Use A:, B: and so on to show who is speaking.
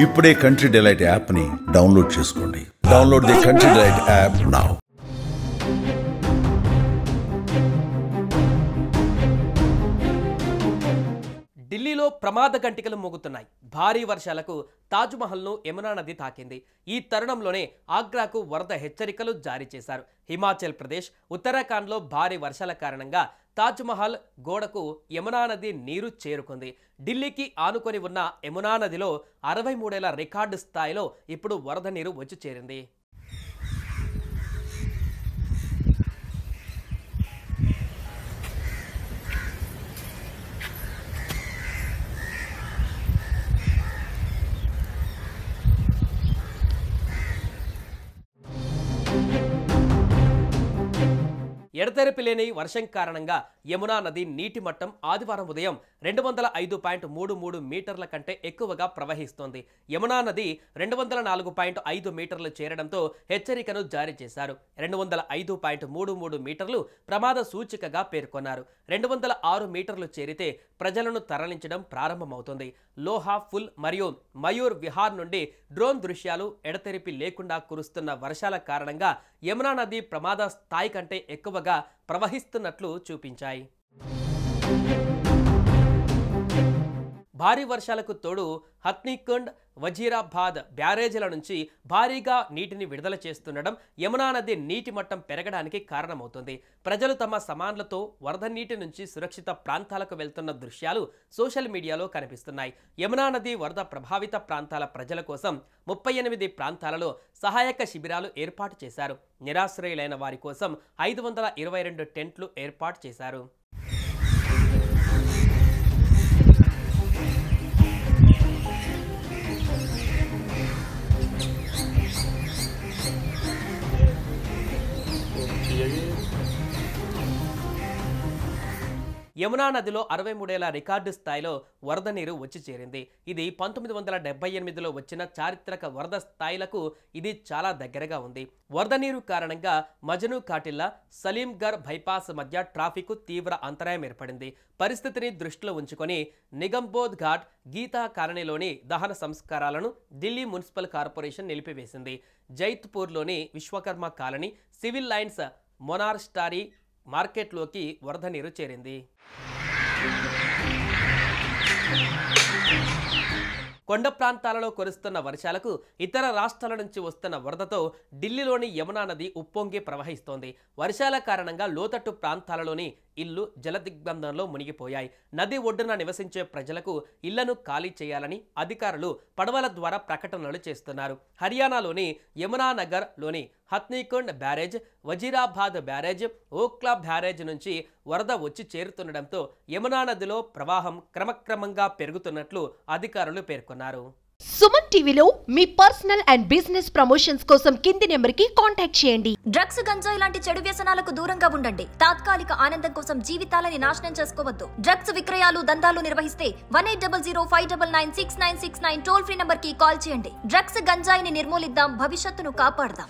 A: ఇప్పుడే country delight app ని download చేసుకోండి. Download the country delight app now.
B: ఢిల్లీలో ప్రమాద గంటికలు మోగుతున్నాయి. భారీ వర్షాలకు తాజ్మహల్ను యమునా నది తాకింది. ఈ తరుణంలోనే ఆగ్రాకు వరద హెచ్చరికలు జారీ చేశారు. హిమాచల్ ప్రదేశ్, ఉత్తరాఖండ్లో భారీ వర్షాల కారణంగా తాజ్మహల్ గోడకు యమునా నది నీరు చేరుకుంది. ఢిల్లీకి ఆనుకొని ఉన్న యమునా నదిలో 63 ఏళ్ల రికార్డు స్థాయిలో ఇప్పుడు వరద నీరు వచ్చి చేరింది. ఎడతెరిపి లేని వర్షం కారణంగా యమునా నది నీటి మట్టం ఆదివారం ఉదయం 205.33 మీటర్ల కంటే ఎక్కువగా ప్రవహిస్తోంది. యమునా నది 204.5 మీటర్లు చేరడంతో హెచ్చరికను జారీ చేశారు. 205.33 మీటర్లు ప్రమాద సూచికగా పేర్కొన్నారు. 206 మీటర్లు చేరితే ప్రజలను తరలించడం ప్రారంభమవుతుంది. లోహా ఫుల్ మరియు మయూర్ విహార్ నుండి డ్రోన్ దృశ్యాలు ఎడతెరిపి లేకుండా కురుస్తున్న వర్షాల కారణంగా యమునా నది ప్రమాద స్థాయి కంటే ఎక్కువగా ప్రవహిస్తున్నట్లు చూపించాయి. భారీ వర్షాలకు తోడు హత్నీకుండ్, వజీరాబాద్ బ్యారేజీల నుంచి భారీగా నీటిని విడుదల చేస్తుండడం యమునా నది నీటి మట్టం పెరగడానికి కారణమవుతుంది. ప్రజలు తమ సామాన్లతో వరద నీటి నుంచి సురక్షిత ప్రాంతాలకు వెళ్తున్న దృశ్యాలు సోషల్ మీడియాలో కనిపిస్తున్నాయి. యమునా నది వరద ప్రభావిత ప్రాంతాల ప్రజల కోసం 38 ప్రాంతాలలో సహాయక శిబిరాలు ఏర్పాటు చేశారు. నిరాశ్రయులైన వారి కోసం 522 టెంట్లు ఏర్పాటు చేశారు. యమునా నదిలో 63 ఏళ్ల రికార్డు స్థాయిలో వరద నీరు వచ్చి చేరింది. ఇది 1978లో వచ్చిన చారిత్రక వరద స్థాయిలకు ఇది చాలా దగ్గరగా ఉంది. వరద నీరు కారణంగా మజను కాటిల్లా, సలీంగర్ బైపాస్ మధ్య ట్రాఫిక్ తీవ్ర అంతరాయం ఏర్పడింది. పరిస్థితిని దృష్టిలో ఉంచుకొని నిగంబోధ్ ఘాట్, గీతా కాలనీలోని దహన సంస్కారాలను ఢిల్లీ మున్సిపల్ కార్పొరేషన్ నిలిపివేసింది. జైత్పూర్లోని Vishwakarma Colony, Civil Lines, Monastery మార్కెట్లోకి వరద నీరు చేరింది. కొండ ప్రాంతాలలో కురుస్తున్న వర్షాలకు ఇతర రాష్ట్రాల నుంచి వస్తున్న వరదతో ఢిల్లీలోని యమునా నది ఉప్పొంగి ప్రవహిస్తోంది. వర్షాల కారణంగా లోతట్టు ప్రాంతాలలోని ఇళ్లు జలదిగ్బంధంలో మునిగిపోయాయి. నది ఒడ్డున నివసించే ప్రజలకు ఇళ్లను ఖాళీ చేయాలని అధికారులు పడవల ద్వారా ప్రకటనలు చేస్తున్నారు. హర్యానాలోని యమునా నగర్ లోని Hathnikund barrage, Wazirabad barrage, Okhla barrage నుంచి వరద వచ్చి చేరుతుండటంతో యమునా నదిలో ప్రవాహం క్రమక్రమంగా పెరుగుతున్నట్లు అధికారులు పేర్కొన్నారు.
C: సుమన్ టీవీలో మీ పర్సనల్ అండ్ బిజినెస్ ప్రమోషన్స్ కోసం కింది నెంబర్కి కాంటాక్ట్ చేయండి.
D: డ్రగ్స్, గంజాయి లాంటి చెడు వ్యసనాలకు దూరంగా ఉండండి. తాత్కాలిక ఆనందం కోసం జీవితాలని నాశనం చేసుకోవద్దు. డ్రగ్స్ విక్రయాలు, దందాలు నిర్వహిస్తే 180059969969 టోల్ ఫ్రీ నంబర్ కి కాల్ చేయండి. డ్రగ్స్, గంజాయిని నిర్మూలిద్దాం, భవిష్యత్తును కాపాడదాం.